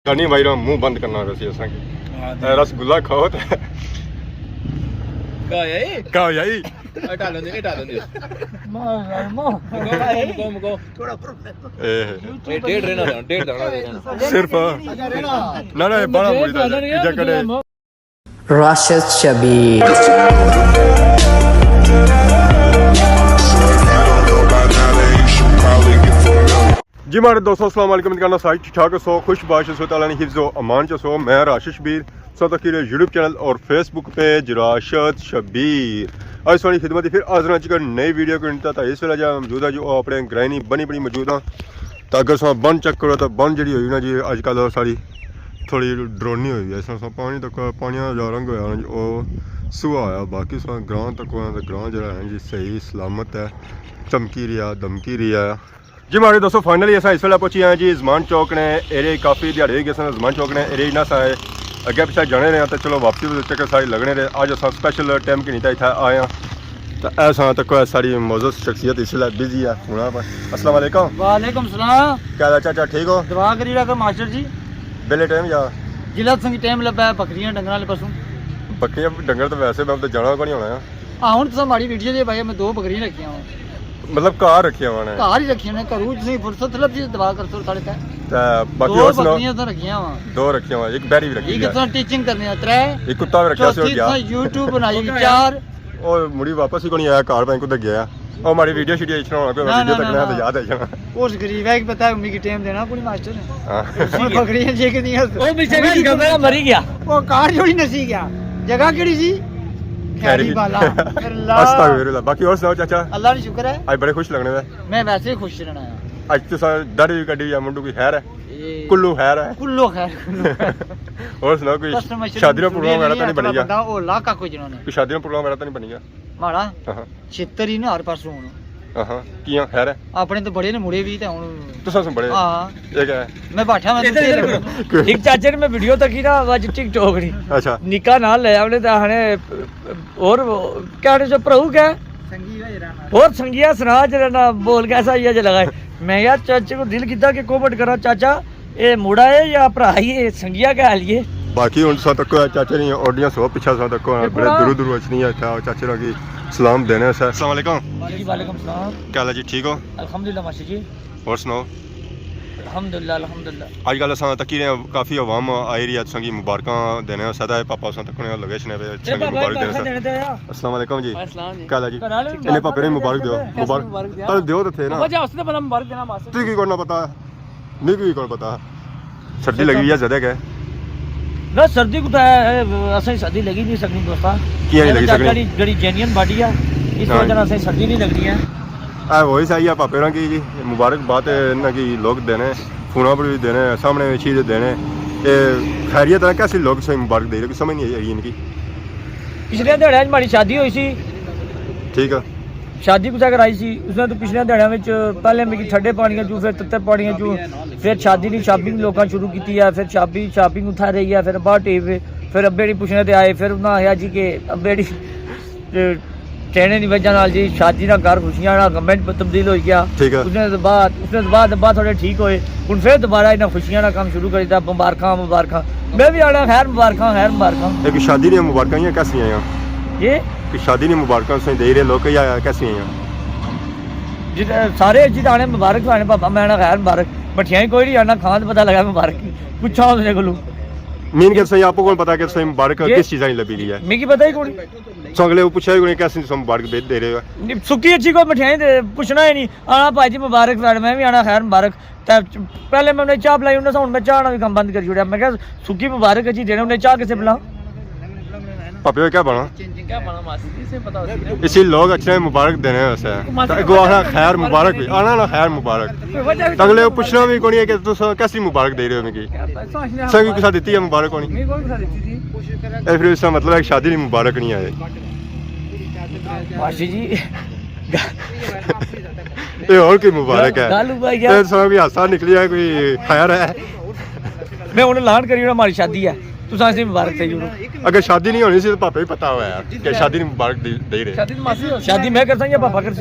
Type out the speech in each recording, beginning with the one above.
नहीं भाई मुंह बंद करना वैसे असा की रसगुल्ला खाओ तो का यही सिर्फ ना ना बड़ा बुरी जगह Rashid Shabir. जी हमारे दोस्तों अस्सलाम वालेकुम करना साइड ठीक ठाक सो खुश बाश सो ताला ने हिफ्ज़ो अमान सो मैं राशिद शबीर सो तकीर यूट्यूब चैनल और फेसबुक पेज राशिद शबीर आज वाली खिदमत फिर आज का नई वीडियो को इंता था इस वेला जा मौजूद है जो अपने ग्रैनी बनी बनी मौजूद हाँ तो अगर सो बन चेक करो तो बन जी हुई ना जी अजकल सारी थोड़ी ड्रोनी हुई है इस पानी तक पानी का रंग होया जी वो सुहा आया बाकी सो ग्रां तक ग्रां जो है जी सही सलामत है चमकी रहा दमकी रहा जी हमारे दोस्तों फाइनली अस इस वेले पहुंची हैं जी जमान चौक ने एरिया काफ़ी दिहाड़े हो गए जमान चौक ने एरिया ना सा अगे पिछले जाने रहे तो चलो वापसी चक्कर सारी लगने रहे अज अस स्पैशल टाइम कि नहीं था इतना आए हैं तो ऐसा तक सारी मौजूद शख्सियत इस वेले बिजी है होना पर अस्सलाम वालेकुम वालेकुम सलाम क्या चाचा ठीक हो दुआ करी रखो मास्टर जी बेले टाइम या जिला संग टाइम लब्बा है बकरियां डंगर वाले पासों बकरियां डंगर तो वैसे मैं तो जाना को नहीं होना है हुण तुसां माड़ी वीडियो दे भाई मैं 2 बकरियां रखियां मतलब घर रखिया मैंने घर ही रखियां ने घरों तुसीं फुर्सत लभ जी दवा कर साढ़े ते बाकी 2 बकरियां तो रखियां वा 2 रखिया वा एक बैरी भी रखी एक तो टीचिंग करने 3 एक कुत्ता भी रखा सी हो गया YouTube बनाई 4 और मुड़ी वापस ही को नहीं आया कार बैंक उधर गया और हमारी वीडियो शीडियो इतना होना कोई वीडियो तक ना तो याद है जाना उस गरीब है कि पता है उम्मी की टाइम देना कोई मास्टर हां बकरियां जे के नहीं ओ बेचारी गंदा मरी गया वो कार जोड़ी नसी गया जगह केड़ी सी खैरी वाला अल्लाह बाकी और सुनाओ चाचा अल्लाह का शुक्र है आज बड़े खुश लगने में मैं वैसे ही खुश रहना है आज तो सारी दाढ़ी भी कटी या मुंडू की खैर है कुल्लू खैर है कुल्लो खैर और सुनाओ कोई शादी का प्रोग्राम वगैरह तो नहीं बन गया ओ लाका कोई जिन्होंने कोई शादी का प्रोग्राम वगैरह तो नहीं बन गया माड़ा हां छित्तर ही ना हर पासों हुन हां किया खैर है अपने तो बड़े ने मुड़े भी ते हुन तुसा सुन बड़े हां ये क्या है मैं बैठा मैं एक चाचे ने मैं वीडियो तक ही ना आज टिकटॉक री अच्छा निका नाल ले आवने ते हने और कहने जो प्रभु क्या संगी और संगिया सुना जरा ना बोल कैसा ये लगाए मैं यार चाचे को दिल किता कि कमेंट करा चाचा ये मुड़ा है या भरा है संगिया का लिए बाकी हुन सा तक चाचे ने ऑडियंस हो पीछे सा तक बड़े दूर दूर वचनी है था चाचे रा की सलाम देने से अस्सलाम वालेकुम जी वालेकुम सलाम क्या हाल है जी ठीक हो अल्हम्दुलिल्लाह मास्टर जी और सुनाओ अल्हम्दुलिल्लाह अल्हम्दुलिल्लाह आजकल असां तक काफ़ी अवाम आई रही है संगी मुबारक देने सदा है पापा असां तक लगे छने पे संगी मुबारक देने अस्सलाम वालेकुम जी क्या हाल है जी इन्हें पापे ने मुबारक दियो मुबारक तो दियो तो थे ना वजह उसने बड़ा मुबारक देना मास्टर तू की करना पता नहीं की करना पता सर्दी लगी है ज्यादा क्या ना सर्दी को तो असं सर्दी लगी नहीं सकनी दोस्ता किया नहीं लगी सकनी जड़ी जेन्युइन बॉडी है इस वजह से सर्दी नहीं लगनी है वही सही है पापे की जी मुबारकबाद ना कि लोग देने फोना पर भी देने सामने चीज़ देने खैरियत है कैसे लोग सही मुबारक दे रहे समझ नहीं आई इनकी पिछले दिहाड़े हमारी शादी हुई सी ठीक है शादी कुछ कराई सी उसने तो पिछले दिहाड़ियां में पहले मिगी ठंडे पानियां चू फिर तत्ते पानियां चू फिर शादी की शॉपिंग लोगों शुरू की है फिर शॉपिंग उठा रही है फिर बाहर टीवी फिर अब्बे डी पुछने ते आए फिर उन्हें आया जी कि अब्बे डी कहने की वजह नाल जी शादी ना घर खुशियां ना गवर्नमेंट तब्दील हो गया उसने बाद अब्बा थोड़े ठीक होए हुण फिर दोबारा इन्हें खुशियां ना काम शुरू कर दिया मुबारक मैं भी आना खैर मुबारक एक शादी ने मुबारक कैसी आया ये कि शादी ने मुबारक से दे रहे लोग या कैसी आया जिधर सारे जिद आने मुबारक आने पापा मैं आना खैर मुबारक मठियाई कोई नहीं आना खान पता लगा मुबारक पूछा उसने कोलू मीन के सही आपको कौन पता कि सही मुबारक किस चीज़ की लगी है मिगी पता ही कौन सो अगले पूछा ही कैसे मुबारक दे रहे हो सुखी अच्छी को मिठाई पूछना ही नहीं आना भाई जी मुबारक मैं भी आना खैर मुबारक पहले मैं उन्हें चाह पिलाई उन्हें मैं चाह भी काम बंद कर छोड़ा मैं क्या सुखी मुबारक अच्छी देने उन्हें चाह कैसे पिला पापे क्या बना इसी लोग अच्छे मुबारक देने वैसे खैर मुबारक भी आना ना खैर मुबारक अगले पूछना भी कौन है कि तुम कैसी मुबारक दे रहे हो मिगी सही के साथ दी है मुबारक होनी फिर इसका मतलब है शादी नहीं मुबारक नहीं आए मासी जी ये और की मुबारक है भी हादसा निकली है कोई खैर है मैं उन्हें लान करी हमारी शादी है मुबारक थे अगर शादी नहीं होनी सी तो पापा भी पता हुआ यार कि शादी नहीं मुबारक दे रहे शादी मैं कर सकता पापा कर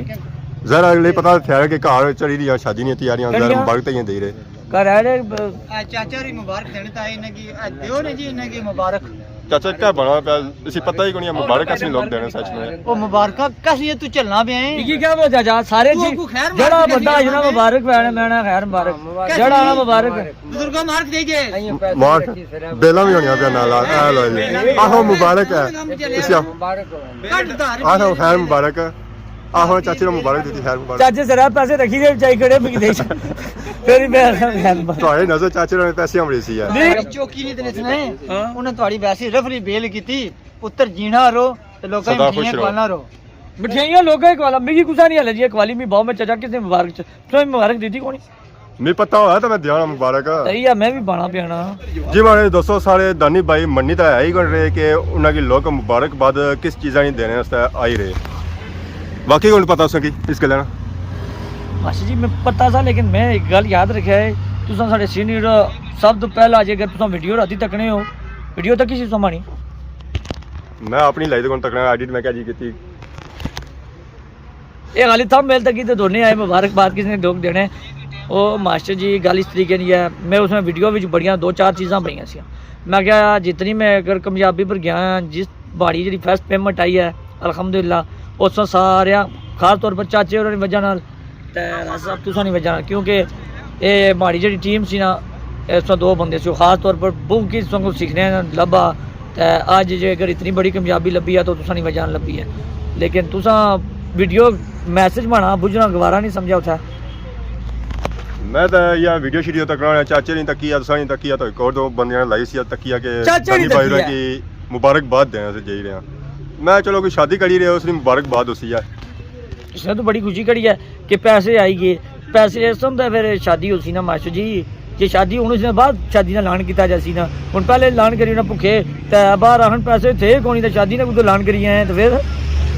जरा अगले पता था कि घर चली रही शादी नहीं तैयारियां जरा मुबारक दे रहे कर रहे चाचा री मुबारक देने ता इन्हें की दियो ने जी इन्हें की मुबारक चाचा क्या बना पे इसी पता ही को नहीं मुबारक कैसे लोग देने सच में ओ मुबारक कैसे तू चलना पे है की क्या बोल जा सारे जी जड़ा बंदा जना मुबारक मैंने मैंने खैर मुबारक जड़ा आना मुबारक बुजुर्गों मार्क दे जे मार बेला भी होनी पे नाल आ लो जी आहो मुबारक है इसी कट धार आहो खैर मुबारक आहो चाची ने मुबारक दी खैर मुबारक चाचे जरा पैसे रखी जे चाई खड़े भी दे फिर मैं खैर ਤੁਹਾਡੇ ਨਜ਼ਰ ਚਾਚੇ ਨੇ ਪੈਸੇ ਹਮਰੇ ਸੀ ਯਾਰ नहीं चौकी नहीं देने सुने उन्हें तुम्हारी वैसी रफरी बेल की थी पुत्र जीना रो तो लोग सदा खुश मिठियां रहो। खवाना रो मिठाइयां लोगों के वाला मेरी गुस्सा नहीं हले जी कवाली में भाव में चाचा किसने मुबारक तुम्हें मुबारक दी थी कौन ਨਹੀਂ ਪਤਾ ਹੋਇਆ ਤਾਂ ਮੈਂ ਦਿਆਣਾ ਮੁਬਾਰਕ सही है मैं भी बाणा पियाना जी मारे दोस्तों सारे दानी भाई मन्नी तो है ही कर रहे कि उन्होंने लोग मुबारकबाद किस चीज़ा नहीं देने वास्ते आई रहे बाकी को पता उसकी इस गल ना मास्टर जी मैं पता सा लेकिन मैं एक गल याद रखा है तुसा साडे सीनियर सब तो पहला जेकर तुसा वीडियो राती तकने हो वीडियो तक किसी समानी मैं अपनी लाई तो तकना एडिट मैं क्या जी की ये गाली था मेल तक ही तो दोनों आए मुबारकबाद किसने लोग देने ओ मास्टर जी गल इस तरीके नहीं है मैं उसमें वीडियो में बढ़िया 2-4 चीज़ा पाइया सी मैं क्या जितनी मैं अगर कामयाबी पर गया जिस बाड़ी जी फर्स्ट पेमेंट आई है अलहमदुलिल्लाह उस सारे खास तौर पर चाचे और वजह नाल ते सब तुसा नहीं वजह क्योंकि ये माड़ी जी टीम सी ना इसमें 2 बंदे से खास तौर पर बहुत किस को सीखने लभा तो अज जे अगर इतनी बड़ी कामयाबी लभी है तो तुसा नहीं वजह लभी है लेकिन तुसा वीडियो मैसेज बना बुझना गवारा नहीं समझा उठा मैं तो यार वीडियो शीडियो तकना चाचे नहीं तकिया तुसा नहीं तकिया तो एक और 2 बंदे ने लाई सी तकिया के चाचा नहीं दानी भाई तकिया। की मुबारकबाद देने से जाई रहा मैं चलो कोई शादी करी रहे उसकी मुबारकबाद उसी है इसने तो बड़ी खुशी करी है कि पैसे आई गए पैसे इस होंगे फिर शादी हो सी ना मास्टर जी जे शादी होने से बाद शादी का ऐलान किया जासी ना हुण पहले ऐलान करी ना भुखे तो बाहर आहन पैसे थे कोनी तो शादी ने कोई ऐलान करी आए तो फिर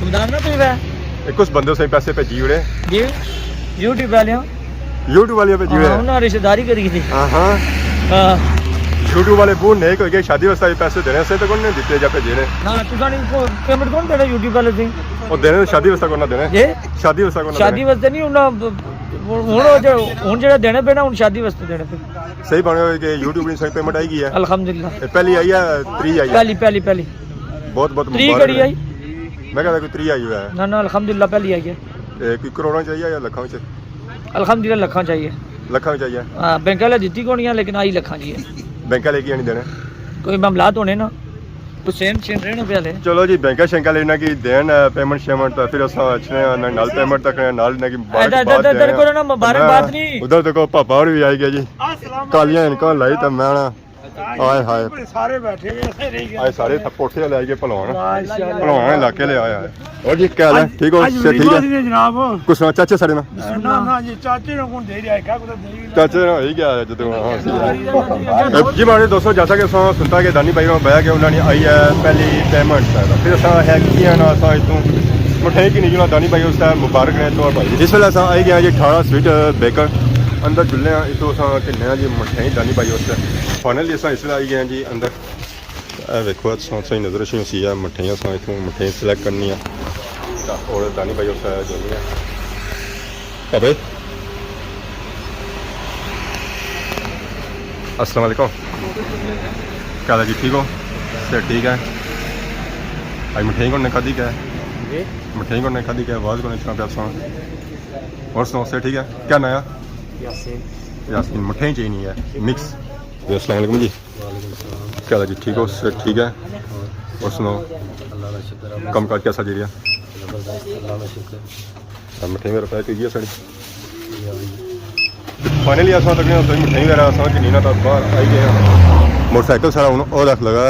समझाना ना तुझे एक उस बंदे से पैसे भेजी उड़े जी यूट्यूब वाले यूट्यूब वाले भेजी उड़े उन्होंने रिश्तेदारी करी थी हाँ हाँ हाँ यूट्यूब वाले बहुत नेक हो गए शादी वास्ते पैसे देने से तो कौन ने दिते जा भेजे ने ना तुसा नहीं पेमेंट कौन देना यूट्यूब वाले से और देने शादी वास्ते कौन ना देने ये शादी वास्ते कौन ना शादी वास्ते नहीं हुण जेड़ा देने पे ना हुण शादी वास्ते देने पे देने? सही बने हुए कि यूट्यूब ने सही पेमेंट आई गई है अल्हम्दुलिल्लाह ये पहली आई है 3 आई है पहली पहली पहली बहुत बहुत 3 मुबारक कड़ी है। आई मैं कहता कोई 3 आई हुआ है ना ना अल्हम्दुलिल्लाह पहली आई है कोई करोड़ों चाहिए या लाखों से अल्हम्दुलिल्लाह लखा चाहिए लाखों चाहिए हाँ बैंक वाले दी कोनी है लेकिन आई लखा चाहिए बैंक लेके नहीं देने कोई मामलात होने ना तो सेम सेम रहने पे ले चलो जी बैंक शंका लेना की देन पेमेंट शेमेंट तो फिर अस अच्छे नाल पेमेंट तक नाल ना की इधर करो ना मुबारकबाद नहीं उधर देखो पापा और भी आई गया जी कालियां इनको लाई तो मैं ना आए हाय सारे बैठे हुए रह गए आए सारे पोठे लाई के पलवान पलवान इलाके ले आया है और जी क्या है ठीक हो से ठीक है जनाब कुछ सुना चाचे सारे ना ना ना जी चाचे ने कौन दे रहा है क्या कुछ दे चाचे ना ही क्या है जदों हां जी मारे दोस्तों जैसा कि सुनता कि दानी भाई ने बताया कि उन्होंने आई है पहली पेमेंट फिर असा है किया ना असा इतों मिठाई की नहीं दानी भाई उस मुबारक ने तौर भाई इस वेले असा आई गया जी 18 स्वीट बेकर अंदर जुलने इतों असा किन्ने जी मिठाई दानी भाई उस फाइनली असा इस वेले आई गए जी अंदर देखो सही नजर शी सी है मिठाइयां असा इतों मिठाई सिलेक्ट करनी है और दानी भाई उस जुलनी है अबे अस्सलाम वालेकुम क्या हाल है जी ठीक हो से ठीक है आज मिठाई को खाधी क्या है मिठाई को खाधी क्या आवाज़ को नहीं प्या सुना और सुनाओ से ठीक है क्या नया यासीन मिठाई चाहिए नहीं है मिक्स जी अस्सलाम वालेकुम जी क्या हाल है जी ठीक हो से ठीक है और सुनाओ कम काज कैसा जी रहा मिठाई मेरा पैक है साड़ी फाइनली अस मिठाई वगैरह अस कि ना तो बाहर आई गए मोटरसाइकिल सारा हूँ वो रख लगा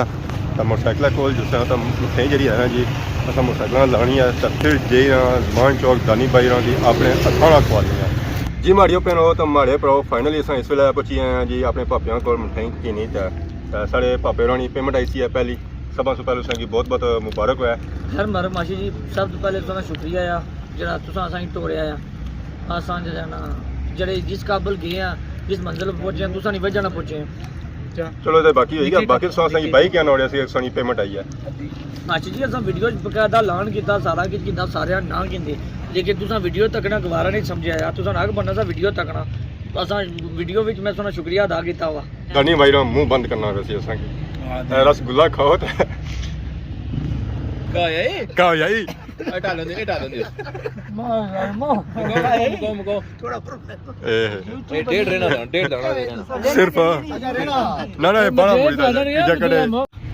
तो मोटरसाइकिल को जिस तो मिठाई जी है ना जी अस मोटरसाइकिल लानी है तो फिर जी जमान चौक दानी भाई की अपने हथों खवानी है जी माड़ियो भैनों तो माड़े भराओ फाइनली अस इस वेले पुजी आए हैं जी अपने भापियों को मिठाई कीनी तो साढ़े भापे होਰਾਂ की पेमेंट आई सी है पहली सब तो पहले उसकी बहुत बहुत मुबारक होया हर मर माशी जी सब तो पहले तो शुक्रिया आ जरा तुसा असां टोड़िया आ असां ना जड़े जिस काबल गए हैं जिस मंजिल पर पहुंचे तुसा नहीं वजह ना पहुंचे चलो तो बाकी होएगा बाकी तो असें बाई क्या नोड़िया सी सोनी पेमेंट आई है माशी जी असां वीडियो बकायदा ऐलान किया सारा कुछ किया सारे ना कहते लेकिन तुसा वीडियो तकना गवारा नहीं समझाया तुसा अग बनना सा वीडियो तकना असां वीडियो विच मैं सुना शुक्रिया अदा कीता वा दानी भाई रा मुंह बंद करना वैसे असां की रसगुल्ला खाओ ते का यही हटा लो दे मो थोड़ा डेढ़ रहना सिर्फ ना ना बड़ा मुझे जकड़े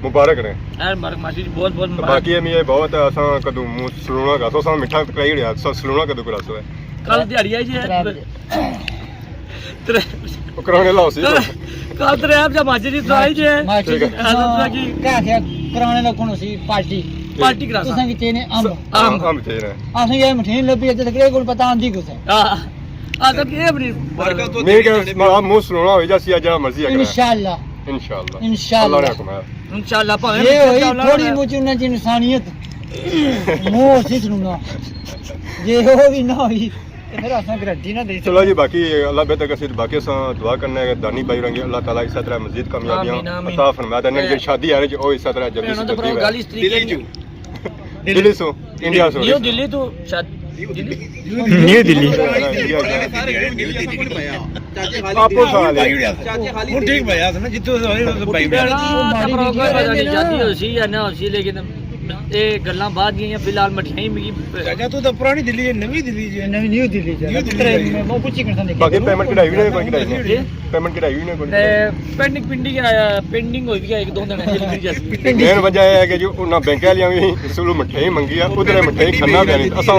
मुबारक रहे यार मासी जी बहुत बहुत तो बाकी है ये बहुत असां कदू मुंह सलूना का तो असां मिठा कराई लिया सलूना कदू करा सो कल दिहाड़ी आई जी ਉਹ ਕਰਾਉਣੇ ਲਾਓ ਸੀ कल तेरे आप जब मासी जी तो आई जी माची ठीक की क्या क्या कराने दा कोन सी पार्टी पार्टी करा तुसां की चेने अंब ਆਮ ਤੇ ਰਹੇ असें ये मठीन लभी ते तकरे कोन पता आंदी कुछ आ तो ये अपनी ਮੈਂ ਕਿ ਮਾਰਾ ਮੂੰਹ ਸਲੂਣਾ ਹੋ ਜਾ ਸੀ ਜਿਹੜਾ ਮਰਜ਼ੀ ਆ इंशाल्लाह ਇਨਸ਼ਾਅੱਲਾ इंशाअल्लाह। ਅੱਲਾਹ ਨੇ ਹੁਕਮ ਹੈ इंशाल्लाह भावे ये होई थोड़ी मुझ उन्ना ची इंसानियत मोह सी सुनना ये हो भी ना होई ते फिर असां गारंटी ना दे चलो जी बाकी अल्लाह बेहतर कसीर बाकी असां दुआ करना है दानी भाई रंगे अल्लाह ताला इस तरह मजीद आमीन, कामयाबियां आमीन। अता फरमाए देने जो शादी है जो इस तरह जल्दी से तो जल्दी गाली स्त्री दिल्ली से इंडिया से न्यू दिल्ली तो शायद न्यू दिल्ली आपको साल ਹੁਣ ਠੀਕ ਭਾਇਆ ਨਾ ਜਿੱਥੋਂ ਭਾਈ ਜਾਂਦੀ ਹੋ ਸੀ ਜਾਂ ਨਾ ਹੋ ਸੀ ਲੇਕਿਨ ਇਹ ਗੱਲਾਂ ਬਾਅਦ ਦੀਆਂ ਫਿਲਹਾਲ ਮਠਿਆਈ ਮਿਗੀ ਚਾਚਾ ਤੂੰ ਤਾਂ ਪੁਰਾਣੀ ਦਿੱਲੀ ਹੈ ਨਵੀਂ ਦਿੱਲੀ ਹੈ नवी न्यू दिल्ली जा तकरे मैं पूछी करता देखे बाकी पेमेंट कढ़ाई भी नहीं कोई कढ़ाई नहीं पेमेंट कढ़ाई भी नहीं कोई पेंडिंग होई गया एक दो दिन डिलीवरी जैसी मेन वजह है कि जो उन्हें बैंक वालियां भी सुलू मठियाई मंगी आ उधर मठियाई खाना पिया नहीं असां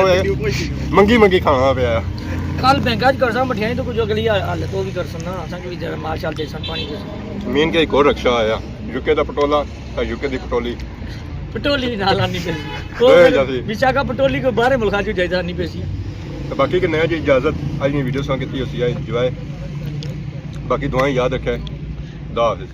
मंगी खाना पिया कल बैंक च कर सा मठियाई तो कुछ अगली हाल तो भी कर सकना असां भी जरा माल शाल दे सन पानी दे मेन के एक और रक्षा आया यूके दा पटोला ते यूके दी पटोली पटोली नाल आनी दे पेसी जाती। विशाखा पटोली को बाहर मुल्का जो जायदा नहीं पेसी तो बाकी के नया जी इजाजत आज वीडियो सॉन्ग की होती है एंजॉय बाकी दुआएं याद रखें खुदा हाफिज़।